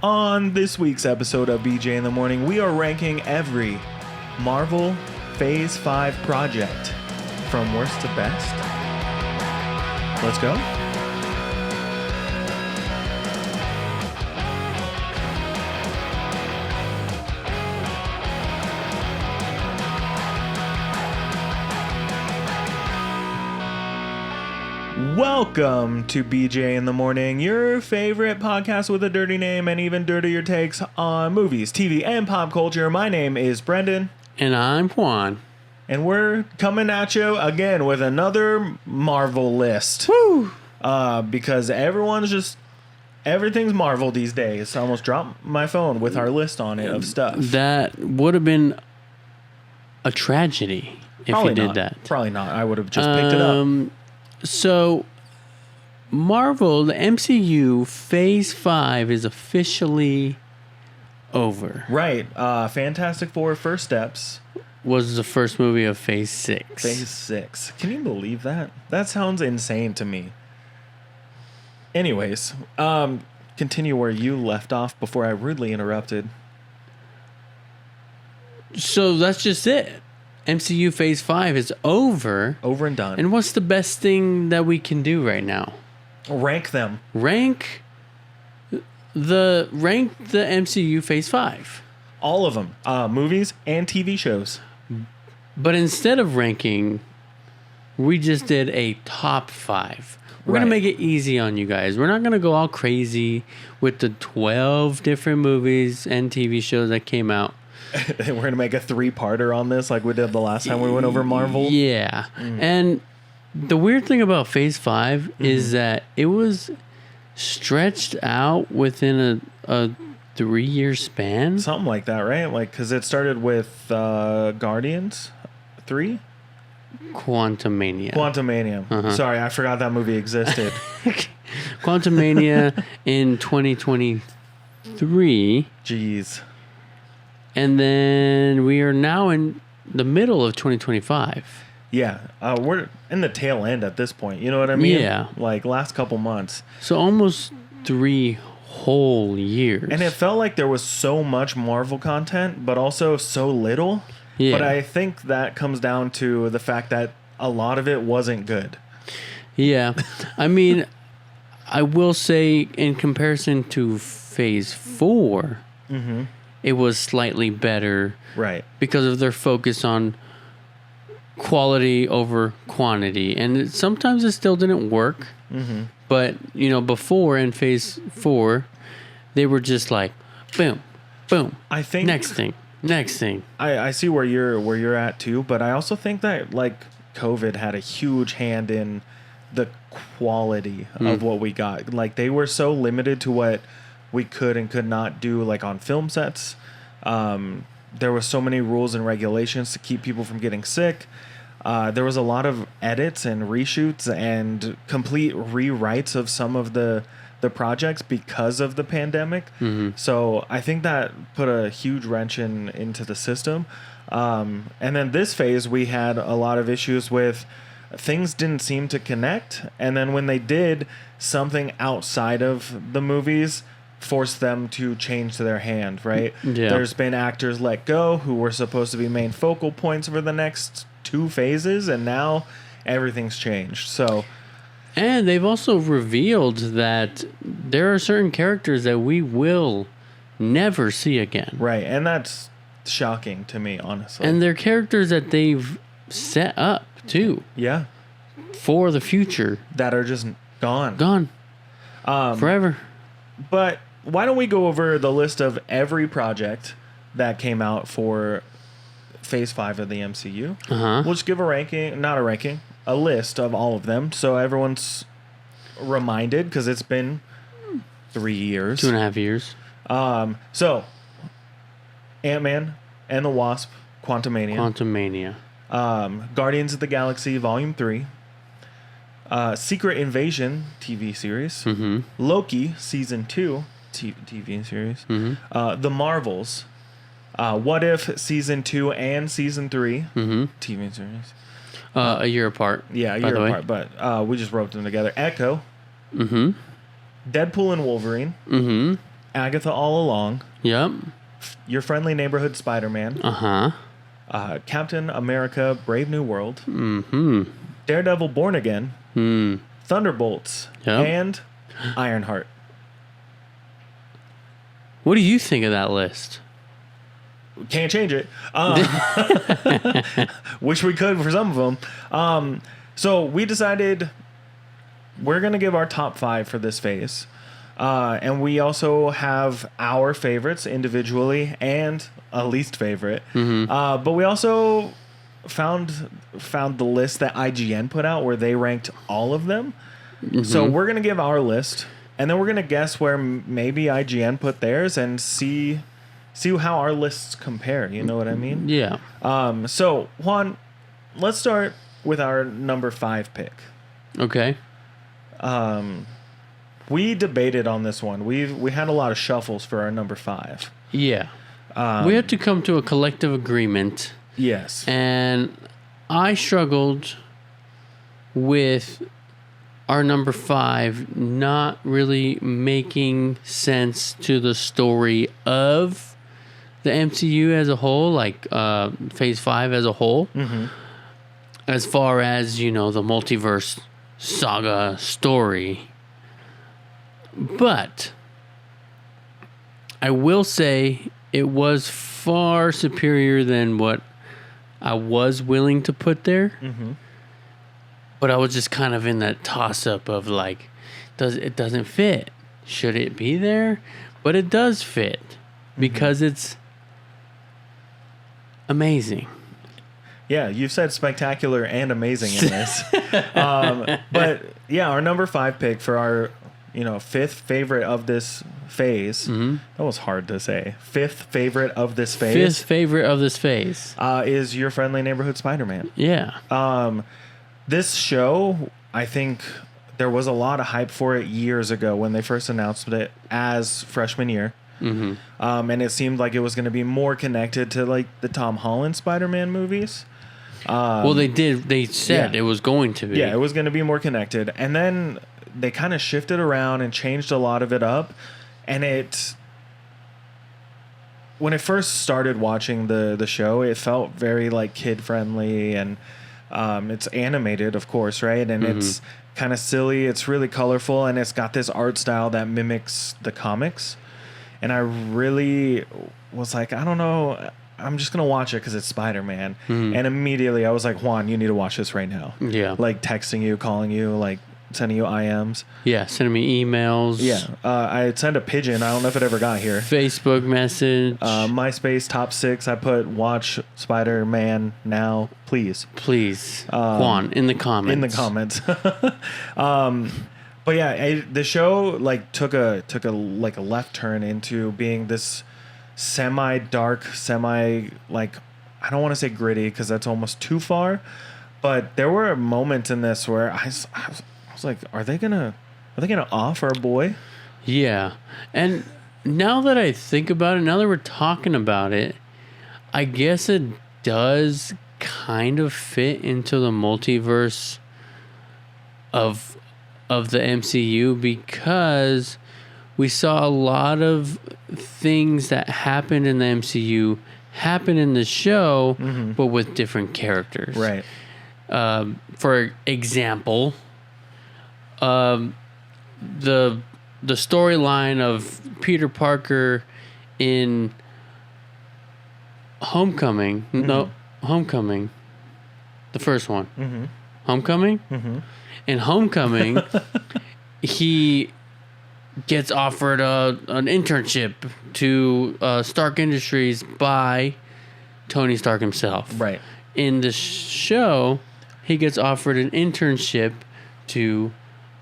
On this week's episode of BJ in the Morning, we are ranking every Marvel Phase 5 project from worst to best. Let's go. Welcome to BJ in the Morning, your favorite podcast with a dirty name and even dirtier takes on movies, TV, and pop culture. My name is Brendan. And I'm Juan. And we're coming at you again with another Marvel list. Woo! Because everything's Marvel these days. I almost dropped my phone with our list on it of stuff. That would have been a tragedy if Probably you did not. that. Probably not. I would have just picked it up. So, Marvel, the MCU Phase 5 is officially over. Right. Fantastic Four First Steps Was the first movie of Phase 6. Phase 6. Can you believe that? That sounds insane to me. Anyways, continue where you left off before I rudely interrupted. So, that's just it. MCU Phase 5 is over. Over and done. And what's the best thing that we can do right now? Rank them. Rank the MCU Phase 5. All of them. Movies and TV shows. But instead of ranking, we just did a top 5. We're going to make it easy on you guys. We're not going to go all crazy with the 12 different movies and TV shows that came out. We're going to make a 3-parter on this like we did the last time we went over Marvel. Yeah. And the weird thing about Phase 5 is that it was stretched out within a 3-year span. Something like that, right? Like, because it started with Guardians 3? Quantumania. Sorry, I forgot that movie existed. Quantumania in 2023. Jeez. And then we are now in the middle of 2025. Yeah, we're in the tail end at this point. You know what I mean? Yeah. Like last couple months. So almost 3 whole years. And it felt like there was so much Marvel content, but also so little. Yeah. But I think that comes down to the fact that a lot of it wasn't good. Yeah. I mean, I will say in comparison to Phase 4, it was slightly better. Right. Because of their focus on quality over quantity. And sometimes it still didn't work. But, you know, before in Phase 4, they were just like, boom, boom. I think next thing. I see where you're at too, but I also think that like COVID had a huge hand in the quality of what we got. Like they were so limited to what we could and could not do, like on film sets. There was so many rules and regulations to keep people from getting sick. There was a lot of edits and reshoots and complete rewrites of some of the projects because of the pandemic. So I think that put a huge wrench into the system. And then this phase, we had a lot of issues with things didn't seem to connect. And then when they did, something outside of the movies forced them to change to their hand, right? Yeah. There's been actors let go who were supposed to be main focal points for the next 2 phases, and now everything's changed. So, and they've also revealed that there are certain characters that we will never see again. right, and that's shocking to me, honestly. And they're characters that they've set up, too, yeah, for the future. that are just gone. Gone. Forever. But why don't we go over the list of every project that came out for Phase 5 of the MCU? We'll just give a list of all of them so everyone's reminded, because it's been 3 years. 2.5 years. So, Ant-Man and the Wasp, Quantumania. Guardians of the Galaxy Volume 3. Secret Invasion TV series. Loki Season 2 TV series. The Marvels. What If Season 2 and Season 3 TV series. A year apart. Yeah, a year apart, but we just roped them together. Echo. Deadpool and Wolverine. Agatha All Along, Yep. Your Friendly Neighborhood Spider-Man, Captain America Brave New World, Daredevil Born Again, Thunderbolts, and Ironheart. What do you think of that list? Can't change it. Wish we could for some of them. So we decided we're going to give our top 5 for this phase. And we also have our favorites individually and a least favorite. But we also found the list that IGN put out where they ranked all of them. So we're going to give our list, and then we're going to guess where maybe IGN put theirs and see how our lists compare. You know what I mean? Yeah. So, Juan, let's start with our number 5 pick. Okay. We debated on this one. We had a lot of shuffles for our number 5. Yeah. We had to come to a collective agreement. Yes. And I struggled with our number 5 not really making sense to the story of the MCU as a whole, like Phase 5 as a whole. As far as, the multiverse saga story. But I will say it was far superior than what I was willing to put there. But I was just kind of in that toss-up of like, it doesn't fit. Should it be there? But it does fit because it's amazing. Yeah, you said spectacular and amazing in this. But yeah, our number 5 pick for our 5th favorite of this phase. That was hard to say. 5th favorite of this phase. 5th favorite of this phase is Your Friendly Neighborhood Spider-Man. Yeah. This show, I think there was a lot of hype for it years ago when they first announced it as freshman year. And it seemed like it was going to be more connected to like the Tom Holland Spider-Man movies. Well, they did. They said it was going to be. Yeah, it was going to be more connected. And then they kind of shifted around and changed a lot of it up. And when I first started watching the show, it felt very like kid friendly, and it's animated, of course, right? And it's kind of silly. It's really colorful, and it's got this art style that mimics the comics. And I really was like, I don't know, I'm just gonna watch it because it's Spider-Man. And immediately I was like, Juan, you need to watch this right now. Yeah. Like texting you, calling you, like sending you IMs. Yeah, sending me emails. Yeah. I sent a pigeon. I don't know if it ever got here. Facebook message. MySpace top 6. I put watch Spider-Man now, please. Please. Juan, in the comments. In the comments. But yeah, the show like took a like a left turn into being this semi-dark, like, I don't want to say gritty because that's almost too far, but there were moments in this where I was like, are they gonna off our boy? Yeah. And now that I think about it, now that we're talking about it, I guess it does kind of fit into the multiverse of the MCU, because we saw a lot of things that happened in the MCU happen in the show, but with different characters. Right. For example, the storyline of Peter Parker in Homecoming. Homecoming. The first one. Homecoming? In Homecoming, he gets offered an internship to Stark Industries by Tony Stark himself. Right. In the show, he gets offered an internship to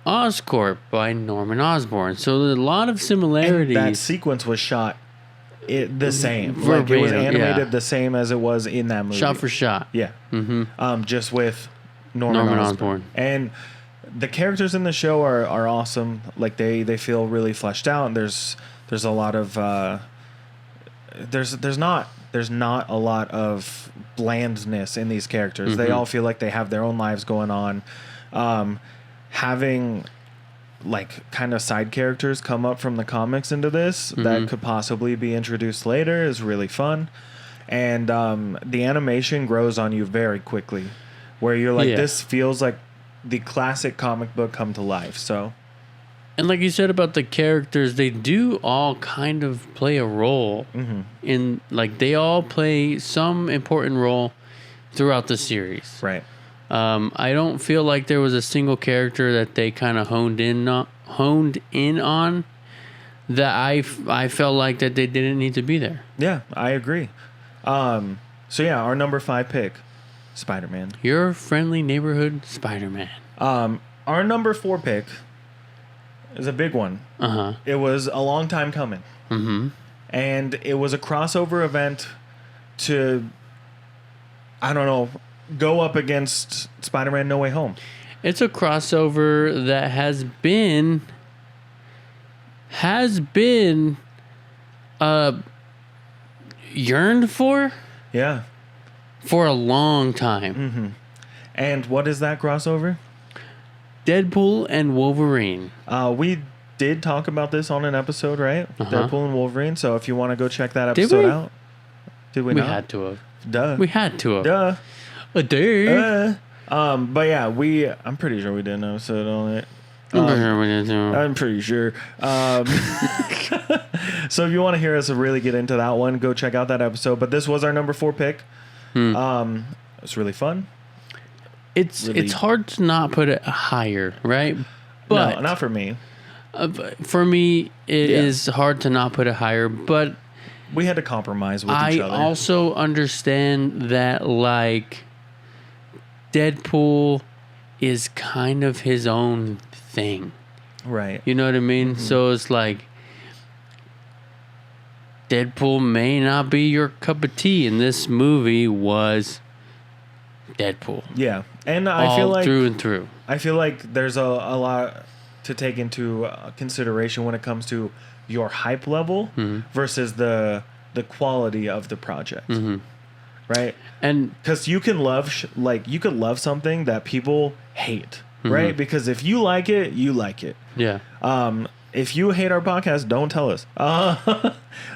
Oscorp by Norman Osborn. So there's a lot of similarities. And that sequence was shot the same. Like, it was animated the same as it was in that movie. Shot for shot. Yeah. Just with Norman Osborn. And the characters in the show are awesome. Like, they feel really fleshed out. And there's a lot of there's not a lot of blandness in these characters. They all feel like they have their own lives going on. Having like kind of side characters come up from the comics into this that could possibly be introduced later is really fun. And the animation grows on you very quickly, where you're like, this feels like the classic comic book come to life. So, and like you said about the characters, they do all kind of play a role in, like, they all play some important role throughout the series. Right. I don't feel like there was a single character that they kind of honed in on that I felt like that they didn't need to be there. Yeah, I agree. So yeah, our number 5 pick, Spider-Man. Your friendly neighborhood Spider-Man. Our number 4 pick is a big one. It was a long time coming. And it was a crossover event to, I don't know, go up against Spider-Man No Way Home. It's a crossover that has been yearned for? Yeah. For a long time. And what is that crossover? Deadpool and Wolverine. We did talk about this on an episode, right? Deadpool and Wolverine. So if you want to go check that episode out. Did we not? We had to have. Duh. We had to have. Duh. A day. But yeah, I'm pretty sure we did an episode on it. I'm pretty sure. So if you want to hear us really get into that one, go check out that episode. But this was our number 4 pick. It was really fun. It's hard to not put it higher, right? But no, not for me. For me, it is hard to not put it higher. But we had to compromise with each other. I also understand that, like, Deadpool is kind of his own thing. Right. You know what I mean? So it's like, Deadpool may not be your cup of tea, and this movie was Deadpool. Yeah. And I feel like through and through. I feel like there's a lot to take into consideration when it comes to your hype level versus the quality of the project. Right? And because you can love you could love something that people hate, right? Because if you like it, you like it. Yeah. If you hate our podcast, don't tell us.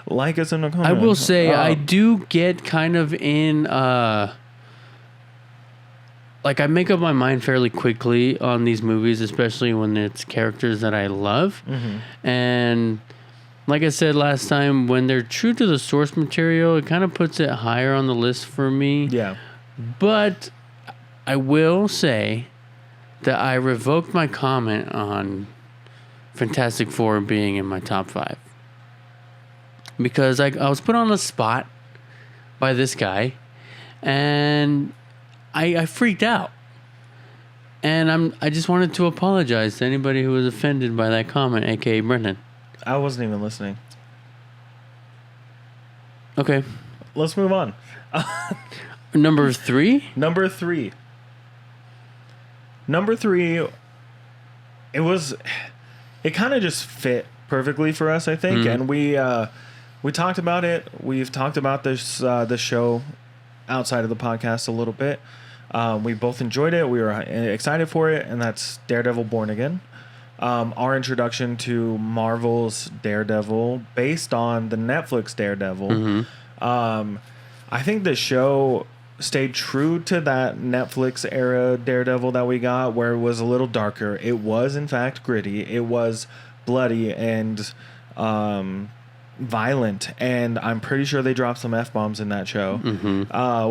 Like us in the comments. I will say I do get kind of in like, I make up my mind fairly quickly on these movies, especially when it's characters that I love. And like I said last time, when they're true to the source material, it kind of puts it higher on the list for me. Yeah. But I will say that I revoked my comment on Fantastic Four being in my top 5. Because I was put on the spot by this guy, and I freaked out. And I just wanted to apologize to anybody who was offended by that comment, aka Brendan. I wasn't even listening. Okay. Let's move on. Number 3? Number 3. It kind of just fit perfectly for us, I think. And we talked about it. We've talked about this show outside of the podcast a little bit. We both enjoyed it. We were excited for it, and that's Daredevil Born Again. Our introduction to Marvel's Daredevil based on the Netflix Daredevil. I think the show stayed true to that Netflix era Daredevil that we got, where it was a little darker. It was, in fact, gritty. It was bloody and violent, and I'm pretty sure they dropped some F-bombs in that show,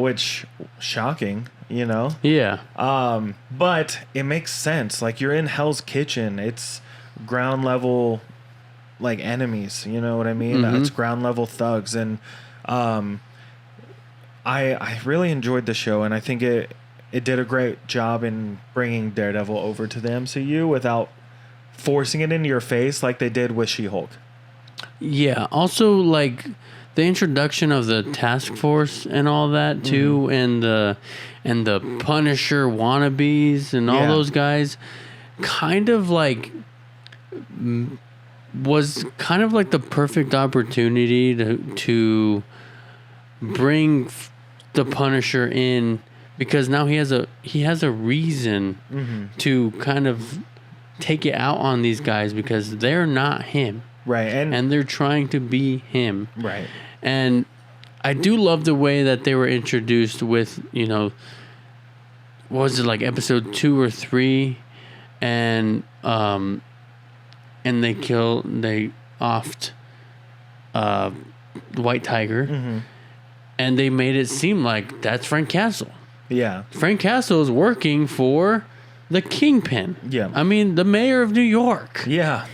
which, shocking, you know? Yeah. But it makes sense. Like, you're in Hell's Kitchen. It's ground level, like, enemies, you know what I mean? It's ground level thugs, and I really enjoyed the show, and I think it did a great job in bringing Daredevil over to the MCU without forcing it into your face like they did with She-Hulk. Yeah. Also, like, the introduction of the task force and all that too, and the Punisher wannabes and all those guys, kind of like was kind of like the perfect opportunity to bring the Punisher in, because now he has a reason to kind of take it out on these guys because they're not him. Right. And they're trying to be him. Right. And I do love the way that they were introduced with, you know, what was it, like episode 2 or 3? And they offed White Tiger. Mm-hmm. And they made it seem like that's Frank Castle. Yeah. Frank Castle is working for the Kingpin. Yeah. I mean, the mayor of New York. Yeah.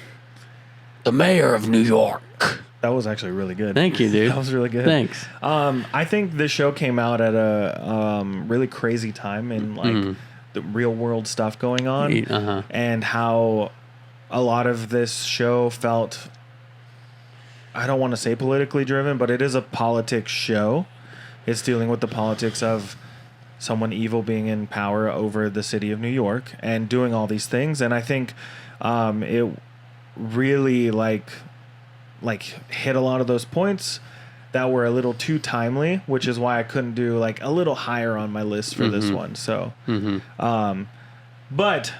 The mayor of New York. That was actually really good. Thank you, dude. That was really good. Thanks. I think this show came out at a really crazy time in like the real world stuff going on, and how a lot of this show felt, I don't want to say politically driven, but it is a politics show. It's dealing with the politics of someone evil being in power over the city of New York and doing all these things. And I think it really like hit a lot of those points that were a little too timely, which is why I couldn't do like a little higher on my list for this one. So, but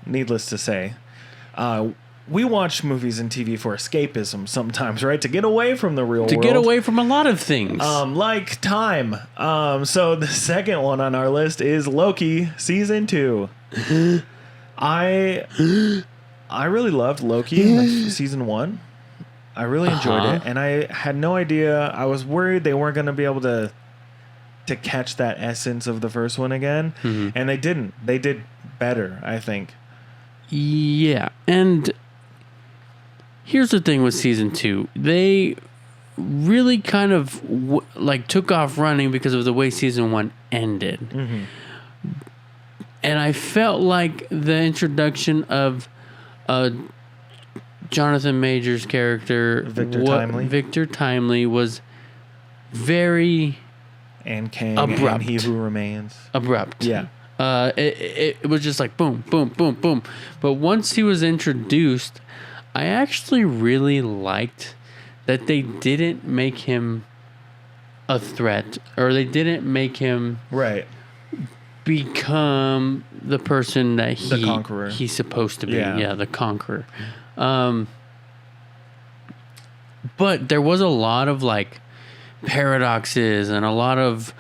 needless to say, we watch movies and TV for escapism sometimes, right? To get away from the real world. To get away from a lot of things. Like time. So the second one on our list is Loki Season 2. I really loved Loki Season 1. I really enjoyed it. And I had no idea. I was worried they weren't going to be able to catch that essence of the first one again. And they didn't. They did better, I think. Yeah. And here's the thing with Season 2. They really kind of took off running because of the way Season 1 ended. And I felt like the introduction of Jonathan Major's character, Victor Timely, was very and Kang abrupt. And He Who Remains. Abrupt. Yeah. It was just like boom, boom, boom, boom. But once he was introduced, I actually really liked that they didn't make him a threat, or they didn't make him become the person that the Conqueror. He's supposed to be. Yeah, the Conqueror. But there was a lot of like paradoxes and a lot of,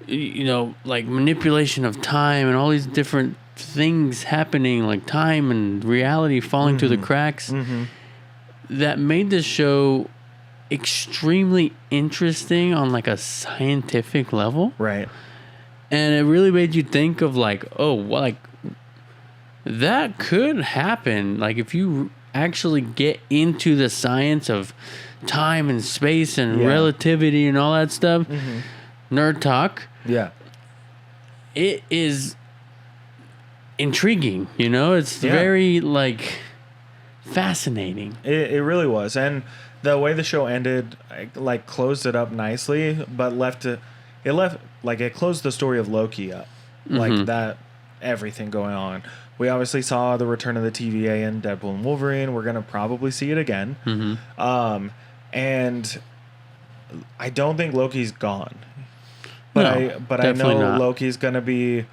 you know, like manipulation of time and all these different things happening, like time and reality falling through the cracks, that made this show extremely interesting on like a scientific level. Right. And it really made you think of like, oh, well, like that could happen. Like if you actually get into the science of time and space and relativity and all that stuff, nerd talk. Yeah. It is intriguing, you know? It's very like fascinating. It really was. And the way the show ended, like closed it up nicely, but it closed the story of Loki up. Like that, everything going on. We obviously saw the return of the TVA in Deadpool and Wolverine. We're going to probably see it again. And I don't think Loki's gone. But I know not. Loki's going to be,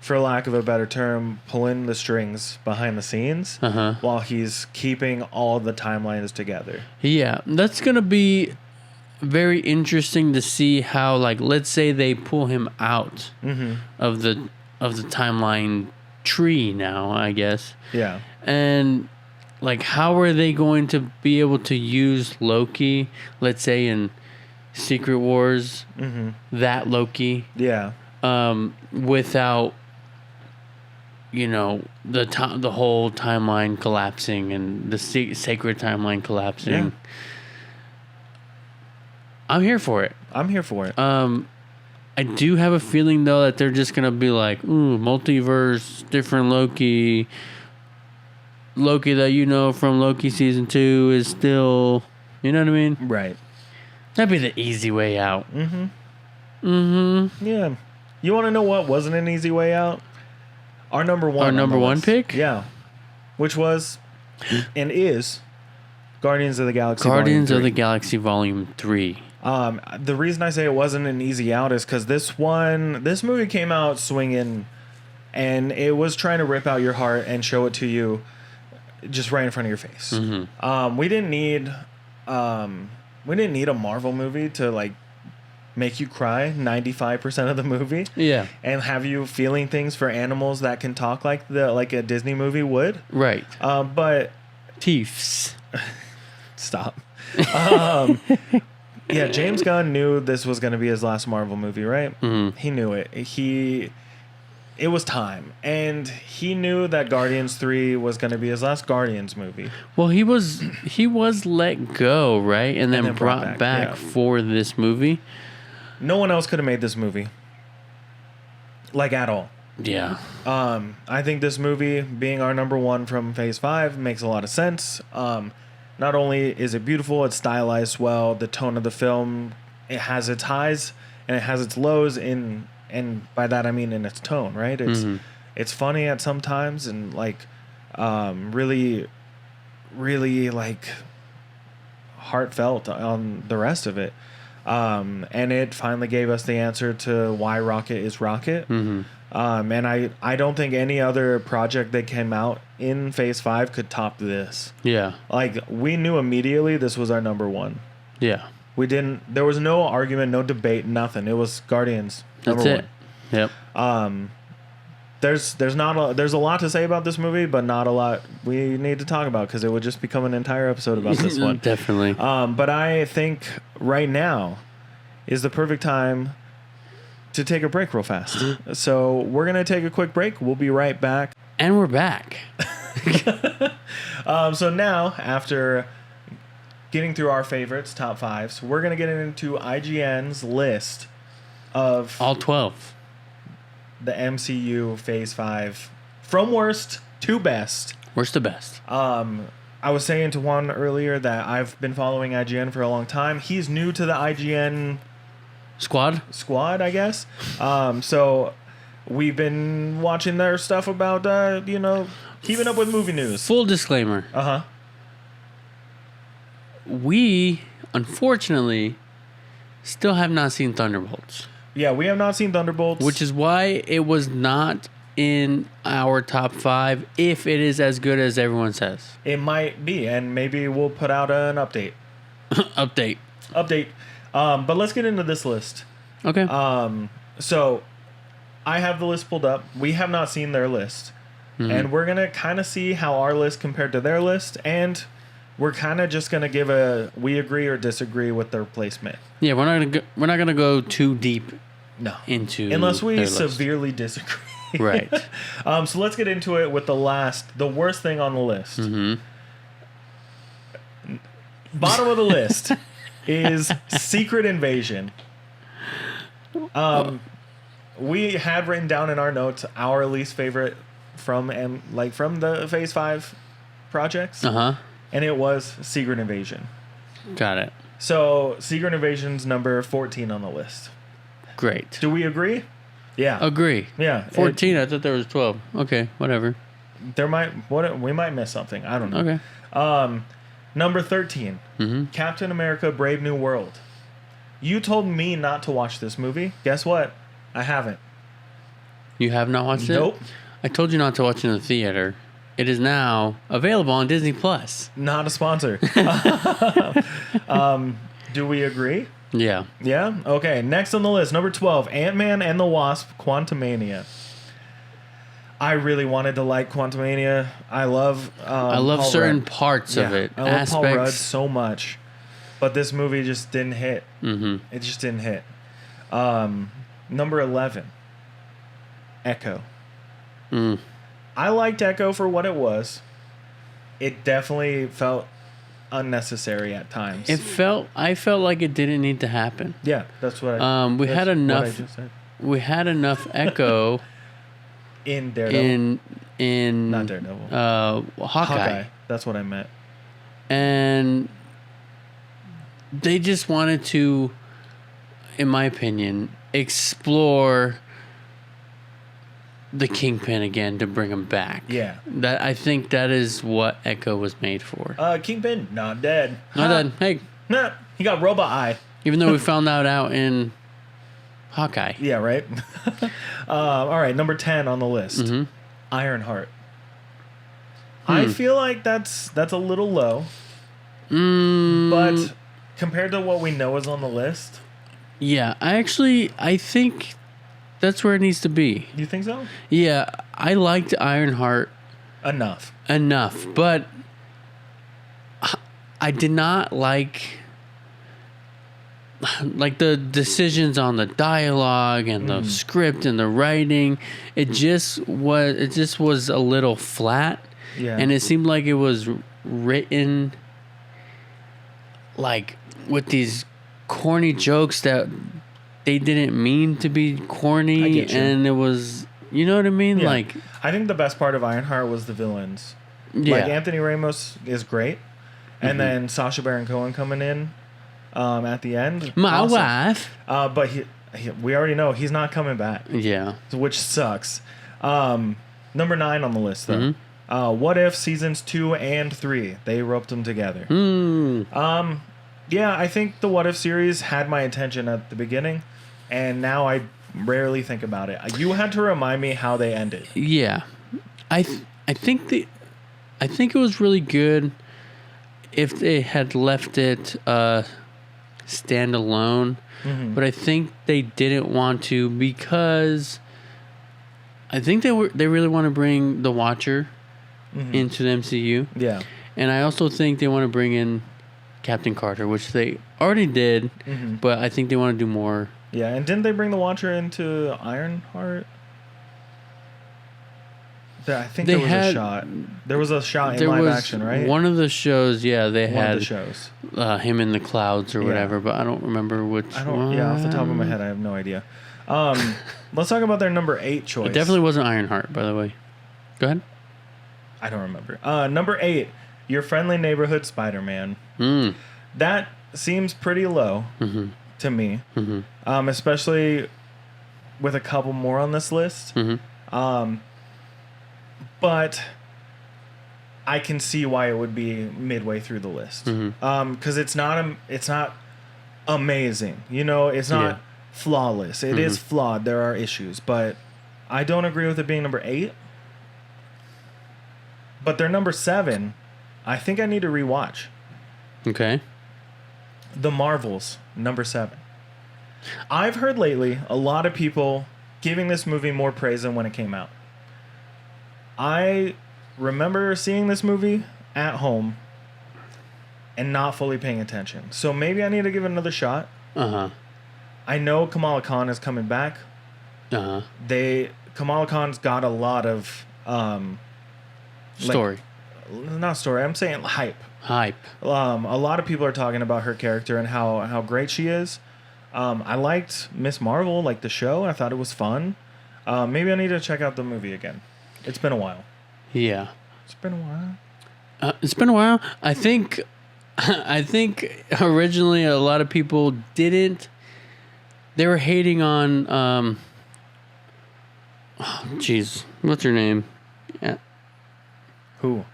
for lack of a better term, pulling the strings behind the scenes while he's keeping all the timelines together. Yeah, that's going to be very interesting to see how, like, let's say they pull him out of the timeline tree now, I guess. Yeah. And like, how are they going to be able to use Loki, let's say in Secret Wars, that Loki, without, you know, the whole timeline collapsing and the sacred timeline collapsing? I'm here for it. I do have a feeling, though, that they're just going to be like, ooh, multiverse, different Loki. Loki that you know from Loki Season 2 is still, you know what I mean? Right. That'd be the easy way out. Yeah. You want to know what wasn't an easy way out? Our number one pick? Yeah. Which was and is Guardians of the Galaxy Volume 3. The reason I say it wasn't an easy out is because this movie came out swinging, and it was trying to rip out your heart and show it to you just right in front of your face. Mm-hmm. We didn't need a Marvel movie to like make you cry 95% of the movie. Yeah. And have you feeling things for animals that can talk like a Disney movie would. Right. But Teeths. stop. Yeah, James Gunn knew this was going to be his last Marvel movie, right? Mm-hmm. He knew it. It was time. And he knew that Guardians 3 was going to be his last Guardians movie. Well, he was let go, right? And then brought back yeah. for this movie. No one else could have made this movie. Like, at all. Yeah. I think this movie, being our number one from Phase 5, makes a lot of sense. Not only is it beautiful, it's stylized well. The tone of the film, it has its highs and it has its lows and by that I mean in its tone, right? It's funny at some times and like really like heartfelt on the rest of it. And it finally gave us the answer to why Rocket is Rocket. Mm-hmm. And I don't think any other project that came out in Phase 5 could top this. Yeah. Like, we knew immediately this was our number one. Yeah. There was no argument, no debate, nothing. It was Guardians. That's it. Yep. There's a lot to say about this movie, but not a lot we need to talk about because it would just become an entire episode about this one. Definitely. But I think right now is the perfect time to take a break real fast. So we're going to take a quick break. We'll be right back. And we're back. So now, after getting through our favorites, top fives, we're going to get into IGN's list of all 12. The MCU Phase 5 from worst to best. Worst to best. I was saying to Juan earlier that I've been following IGN for a long time. He's new to the IGN squad, I guess. So we've been watching their stuff about, keeping up with movie news. Full disclaimer. Uh-huh. We, unfortunately, still have not seen Thunderbolts. Yeah, we have not seen Thunderbolts. Which is why it was not in our top 5 if it is as good as everyone says. It might be, and maybe we'll put out an update. Update. But let's get into this list. Okay. So I have the list pulled up. We have not seen their list. Mm-hmm. And we're going to kind of see how our list compared to their list. And we're kind of just going to give we agree or disagree with their placement. Yeah, we're not going to go too deep into unless we severely disagree. Right. So let's get into it with the worst thing on the list. Mm-hmm. Bottom of the list is Secret Invasion. We had written down in our notes our least favorite from the Phase 5 projects. Uh-huh. And it was Secret Invasion. Got it. So Secret Invasion's number 14 on the list. Great. Do we agree? Yeah. Agree. Yeah. 14, I thought there was 12. Okay, whatever. We might miss something. I don't know. Okay. Number 13, mm-hmm. Captain America: Brave New World. You told me not to watch this movie. Guess what? I haven't. You have not watched it? Nope. I told you not to watch it in the theater. It is now available on Disney Plus. Not a sponsor. Do we agree? Yeah. Yeah? Okay. Next on the list, number 12, Ant-Man and the Wasp: Quantumania. I really wanted to like Quantumania. I love Paul certain Rudd. parts of it. I love Paul Rudd so much. But this movie just didn't hit. Mm-hmm. It just didn't hit. Number 11, Echo. Mm. I liked Echo for what it was. It definitely felt unnecessary at times. I felt like it didn't need to happen. Yeah, that's what I we had enough. What I just said. We had enough Echo in Daredevil. in not Daredevil. Hawkeye. That's what I meant. And they just wanted to, in my opinion, explore the Kingpin again to bring him back. Yeah. I think that is what Echo was made for. Kingpin, not dead. Not dead. Hey. Nah, he got robot eye. Even though we found that out in Hawkeye. Yeah, right? All right, number 10 on the list. Mm-hmm. Ironheart. I feel like that's a little low. But compared to what we know is on the list. Yeah, I think that's where it needs to be. You think so? Yeah, I liked Ironheart Enough, but I did not like the decisions on the dialogue and the script and the writing. It just was a little flat. Yeah. And it seemed like it was written like with these corny jokes that they didn't mean to be corny. I get you. And it was, you know what I mean? Yeah. Like, I think the best part of Ironheart was the villains. yeah. Like Anthony Ramos is great. And then Sacha Baron Cohen coming in at the end. My Awesome. wife. But we already know he's not coming back, Yeah. which sucks. Number 9 on the list, though. What If seasons 2 and 3? They roped them together. Yeah, I think the What If series had my attention at the beginning, and now I rarely think about it. You had to remind me how they ended. Yeah. I think it was really good if they had left it standalone, but I think they didn't want to because I think they really want to bring the Watcher into the MCU. Yeah. And I also think they want to bring in Captain Carter, which they already did, but I think they want to do more. Yeah, and didn't they bring the Watcher into Ironheart? I think there was a shot. There was a shot in live action, right? One of the shows, they One had of the shows. him in the clouds or whatever, but I don't remember which one. Yeah, off the top of my head, I have no idea. Let's talk about their number 8 choice. It definitely wasn't Ironheart, by the way. Go ahead. I don't remember. Number 8, Your Friendly Neighborhood Spider-Man. That seems pretty low to me, especially with a couple more on this list. But I can see why it would be midway through the list, because it's not amazing. You know, it's not flawless. It is flawed. There are issues, but I don't agree with it being number 8. But they're number 7. I think I need to rewatch. Okay. The Marvels, number 7. I've heard lately a lot of people giving this movie more praise than when it came out. I remember seeing this movie at home and not fully paying attention. So maybe I need to give it another shot. I know Kamala Khan is coming back. Kamala Khan's got a lot of story. Not story. I'm saying hype. Hype. A lot of people are talking about her character and how great she is. I liked Miss Marvel, like the show. I thought it was fun. Maybe I need to check out the movie again. It's been a while. Yeah. It's been a while. It's been a while. I think originally a lot of people didn't. They were hating on. Jeez, what's her name? Yeah. Who?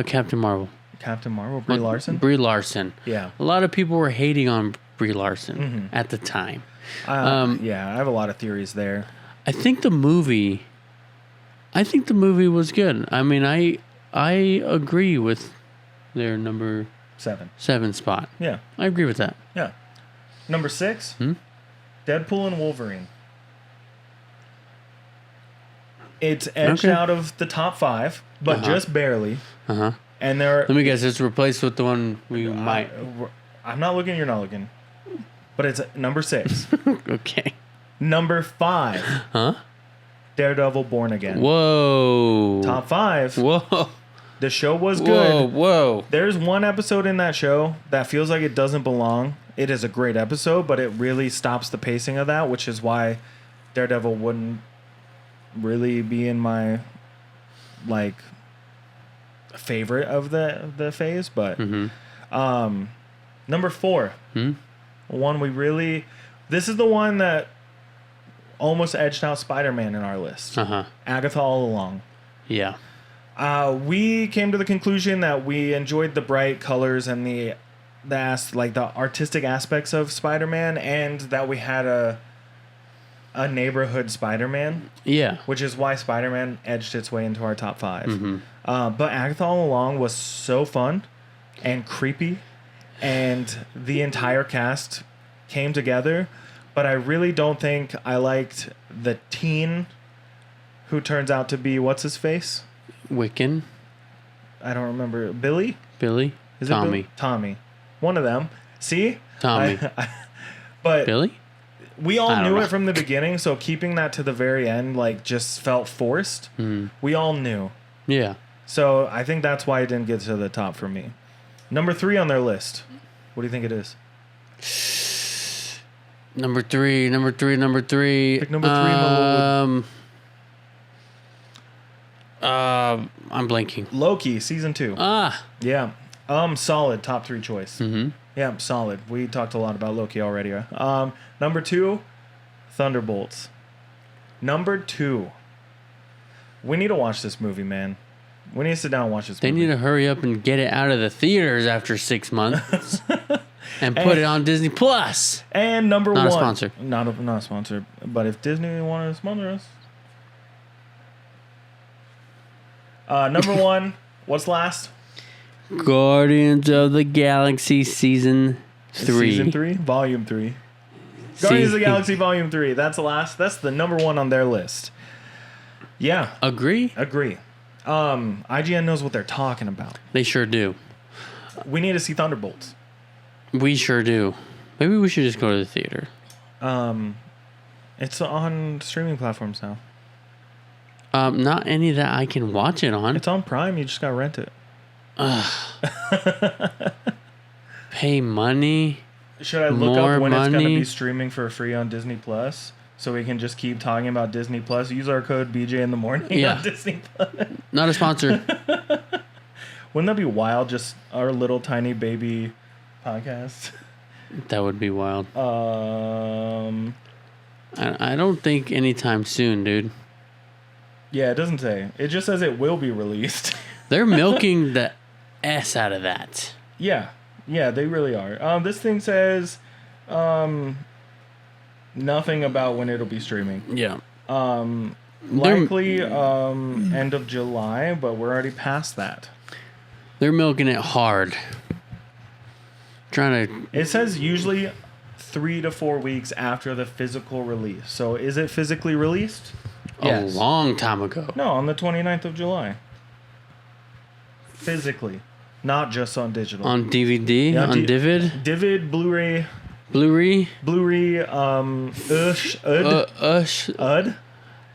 Captain Marvel. Captain Marvel. Brie Larson. Brie Larson. Yeah. A lot of people were hating on Brie Larson at the time. Yeah, I have a lot of theories there. I think the movie was good. I mean, I agree with their number 7 spot. Yeah. I agree with that. Yeah. Number 6, Deadpool and Wolverine. It's edged out of the top 5, but just barely. And let me guess, it's replaced with the one we might. I'm not looking, you're not looking. But it's number 6. Okay. Number 5. Daredevil Born Again. Whoa. Top 5. Whoa. The show was good. Whoa. There's one episode in that show that feels like it doesn't belong. It is a great episode, but it really stops the pacing of that, which is why Daredevil wouldn't really be in my favorite of the phase. But number 4. One we really... This is the one that almost edged out Spider-Man in our list. Agatha All Along. Yeah. We came to the conclusion that we enjoyed the bright colors and the artistic aspects of Spider-Man, and that we had a neighborhood Spider-Man. Yeah. Which is why Spider-Man edged its way into our top 5. But Agatha All Along was so fun and creepy, and the entire cast came together. But I really don't think I liked the teen who turns out to be, what's his face? Wiccan. I don't remember. Billy? Billy? Is Tommy. it Billy? Tommy. One of them. See? Tommy. But Billy? we all knew it from the beginning, so keeping that to the very end, like, just felt forced. We all knew. Yeah. So I think that's why it didn't get to the top for me. Number 3 on their list. What do you think it is? Number three. Pick number 3, my lord. I'm blanking. Loki, season 2. Yeah. Solid top 3 choice. Mm-hmm. Yeah, solid. We talked a lot about Loki already. Number 2, Thunderbolts. Number 2. We need to watch this movie, man. We need to sit down and watch this movie. They need to hurry up and get it out of the theaters after 6 months and put it on Disney Plus. And number 1. Not a sponsor. Not a sponsor. But if Disney wanted to sponsor us. Number 1. What's last? Guardians of the Galaxy Season 3. Season 3? Volume 3. Guardians of the Galaxy Volume 3. That's the last. That's the number 1 on their list. Yeah. Agree? IGN knows what they're talking about. They sure do. We need to see Thunderbolts. We sure do. Maybe we should just go to the theater. It's on streaming platforms now. Not any that I can watch it on. It's on Prime. You just gotta rent it. Pay money. Should I look up when it's gonna money? be streaming for free on Disney Plus, so we can just keep talking about Disney Plus? Use our code BJ in the morning on Disney Plus. Not a sponsor. Wouldn't that be wild? Just our little tiny baby podcast. That would be wild. I don't think anytime soon, dude. Yeah, it doesn't say. It just says it will be released. They're milking the S out of that. Yeah, they really are. This thing says nothing about when it'll be streaming. Yeah. Likely end of July, but we're already past that. They're milking it hard. It says usually 3 to 4 weeks after the physical release. So is it physically released? A long time ago. No, on the 29th of July. Physically. Not just on digital. On DVD? Yeah, on Divid? Divid, Blu-ray. Blu-ray? Blu-ray,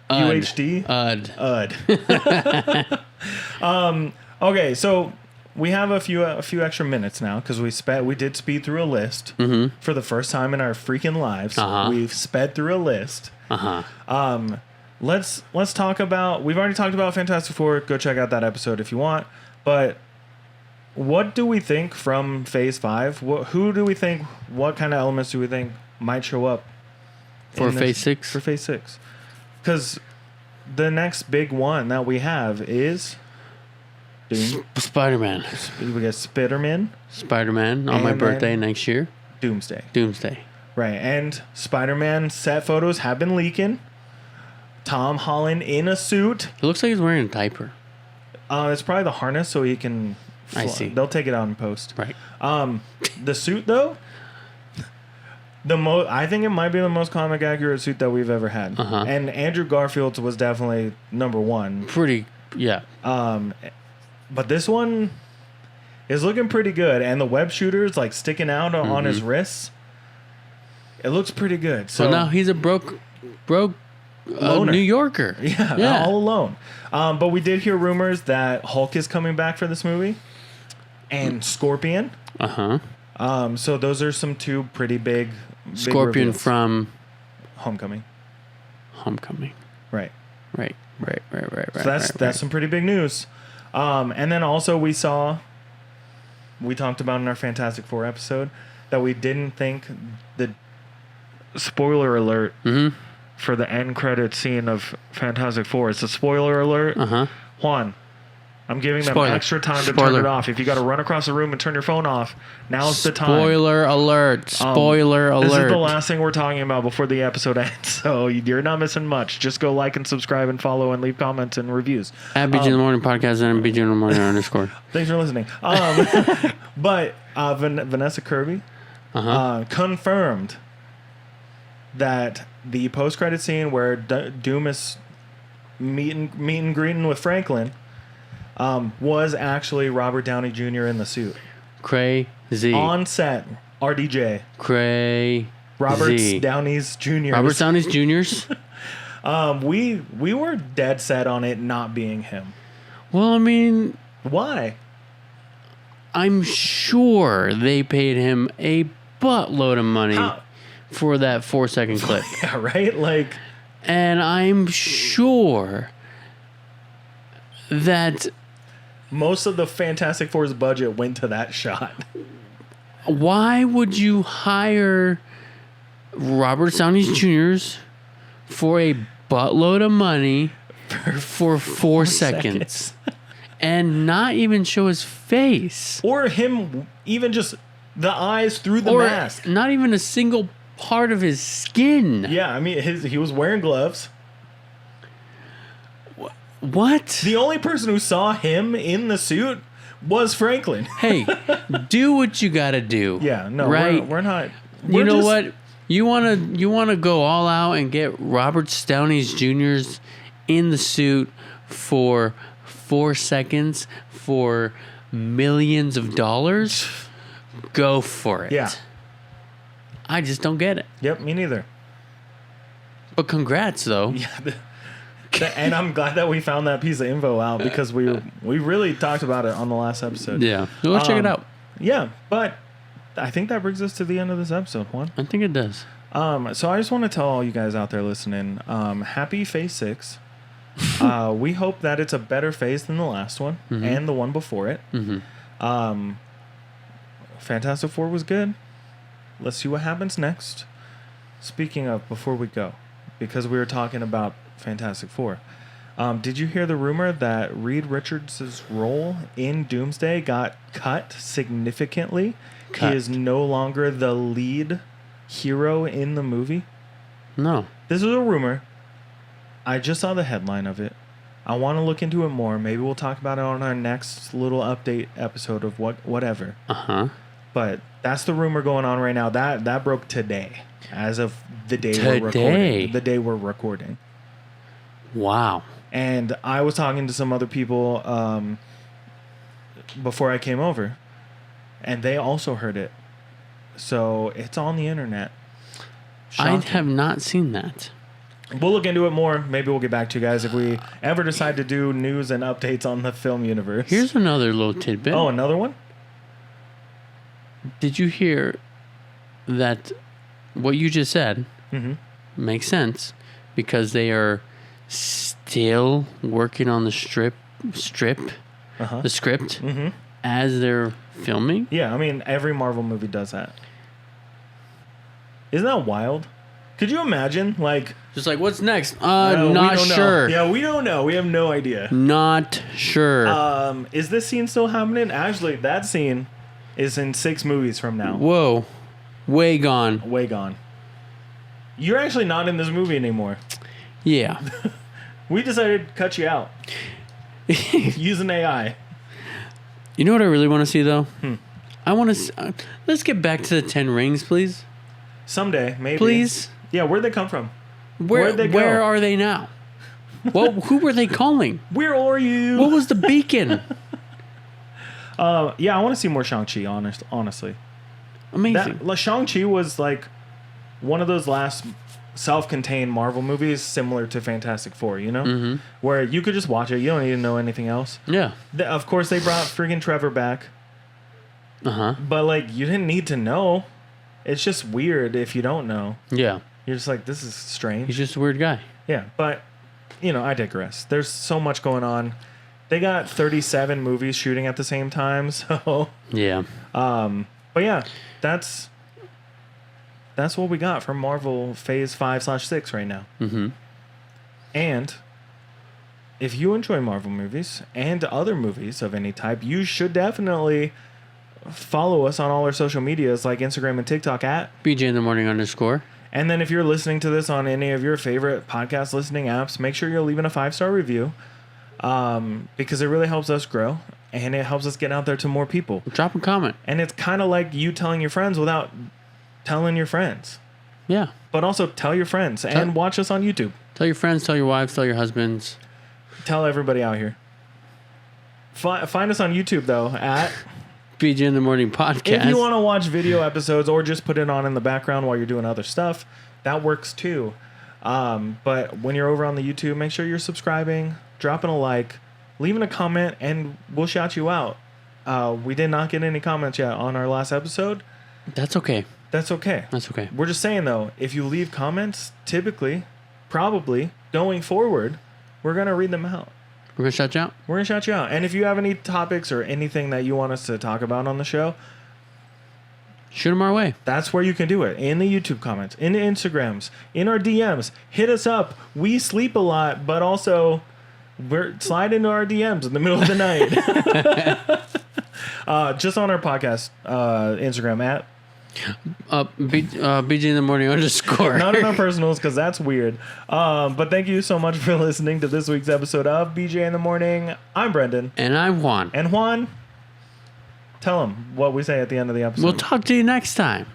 UHD? Okay, so we have a few extra minutes now because we did speed through a list for the first time in our freaking lives. We've sped through a list. Let's talk about. We've already talked about Fantastic Four. Go check out that episode if you want. But what do we think from Phase 5? Who do we think? What kind of elements do we think might show up for Phase 6? For Phase 6, because the next big one that we have is Spider-Man. We got Spider-Man on my birthday next year. Doomsday. Right, and Spider-Man set photos have been leaking. Tom Holland in a suit. It looks like he's wearing a diaper. It's probably the harness so he can I see. They'll take it out in post. Right. The suit though, I think it might be the most comic accurate suit that we've ever had. And Andrew Garfield's was definitely number 1. Yeah. But this one is looking pretty good, and the web shooter's like sticking out on his wrists. It looks pretty good. So now he's a broke New Yorker. Yeah, all alone. But we did hear rumors that Hulk is coming back for this movie, and Scorpion. So those are some 2 pretty big. Scorpion reveals. from Homecoming. Right. So that's some pretty big news. And then also we talked about in our Fantastic Four episode that we didn't think the spoiler alert for the end credit scene of Fantastic Four. It's a spoiler alert. Juan, I'm giving them Spoiler. extra time to turn Spoiler. it off. If you got to run across the room and turn your phone off, now's the time. Spoiler alert. Spoiler alert. This is the last thing we're talking about before the episode ends, so you're not missing much. Just go like and subscribe and follow and leave comments and reviews. At BG in the Morning Podcast and BG in the Morning _ Thanks for listening. But Vanessa Kirby confirmed that the post-credit scene where Doom is meet and greeting with Franklin was actually Robert Downey Jr. in the suit. Crazy. On set, RDJ. Crazy. Robert Downey's Jr. Robert Downey's Jr.'s? We were dead set on it not being him. Well, I mean... Why? I'm sure they paid him a buttload of money for that 4-second clip. Yeah, right? Like... And I'm sure that... most of the Fantastic Four's budget went to that shot. Why would you hire Robert Downey Jr.'s for a buttload of money for 4 seconds and not even show his face? Or him, even just the eyes through the Or mask. not even a single part of his skin. Yeah, I mean, he was wearing gloves. What? The only person who saw him in the suit was Franklin. Hey, do what you gotta do. Yeah, no, right? we're not. You know what? You wanna go all out and get Robert Downey Jr.'s in the suit for 4 seconds for millions of dollars? Go for it. Yeah. I just don't get it. Yep, me neither. But congrats, though. Yeah, and I'm glad that we found that piece of info out because we really talked about it on the last episode. Yeah, go check it out. Yeah, but I think that brings us to the end of this episode, Juan. I think it does. So I just want to tell all you guys out there listening, happy Phase 6. We hope that it's a better phase than the last one and the one before it. Fantastic Four was good. Let's see what happens next. Speaking of, before we go, because we were talking about Fantastic Four, did you hear the rumor that Reed Richards' role in Doomsday got cut significantly? He is no longer the lead hero in the movie. No. This is a rumor. I just saw the headline of it. I want to look into it more. Maybe we'll talk about it on our next little update episode of whatever. But that's the rumor going on right now. That broke today, as of the day we're recording. The day we're recording. Wow. And I was talking to some other people before I came over, and they also heard it. So it's on the internet. Shocking. I have not seen that. We'll look into it more. Maybe we'll get back to you guys if we ever decide to do news and updates on the film universe. Here's another little tidbit. Oh, another one? Did you hear that what you just said makes sense because they are still working on the script as they're filming? Yeah, I mean, every Marvel movie does that. Isn't that wild? Could you imagine, like... Just like, what's next? Not sure. Yeah, we don't know. We have no idea. Not sure. Is this scene still happening? Actually, that scene is in 6 movies from now. Whoa. Way gone. Way gone. You're actually not in this movie anymore. Yeah. We decided to cut you out. Using AI. You know what I really want to see, though? I want to... let's get back to the 10 rings, please. Someday, maybe. Please? Yeah, where'd they come from? Where'd they go? Where are they now? Well, who were they calling? Where are you? What was the beacon? Yeah, I want to see more Shang-Chi, honestly. Amazing. Shang-Chi was like one of those last self-contained Marvel movies similar to Fantastic Four, you know? Where you could just watch it. You don't need to know anything else. Yeah. Of course, they brought friggin' Trevor back. But, like, you didn't need to know. It's just weird if you don't know. Yeah. You're just like, this is strange. He's just a weird guy. Yeah, but, you know, I digress. There's so much going on. They got 37 movies shooting at the same time, so... Yeah. But yeah, that's what we got from Marvel Phase 5/6 right now. And if you enjoy Marvel movies and other movies of any type, you should definitely follow us on all our social medias like Instagram and TikTok at BJ in the morning _. And then if you're listening to this on any of your favorite podcast listening apps, make sure you're leaving a 5-star review because it really helps us grow and it helps us get out there to more people. Drop a comment. And it's kind of like you telling your friends without telling your friends. Yeah. But also tell your friends and watch us on YouTube. Tell your friends, tell your wives, tell your husbands. Tell everybody out here. Find us on YouTube, though, at BJ in the Morning Podcast. If you want to watch video episodes or just put it on in the background while you're doing other stuff, that works too. But when you're over on the YouTube, make sure you're subscribing, dropping a like, leaving a comment, and we'll shout you out. We did not get any comments yet on our last episode. That's okay. That's okay. That's okay. We're just saying, though, if you leave comments, typically, probably, going forward, we're going to read them out. We're going to shout you out? We're going to shout you out. And if you have any topics or anything that you want us to talk about on the show, shoot them our way. that's where you can do it. In the YouTube comments, in the Instagrams, in our DMs. Hit us up. We sleep a lot, but also we're slide into our DMs in the middle of the night. Just on our podcast Instagram at BJ in the Morning _. Not in our personals because that's weird. But thank you so much for listening to this week's episode of BJ in the Morning. I'm Brendan. And I'm Juan. And Juan, tell him what we say at the end of the episode. We'll talk to you next time.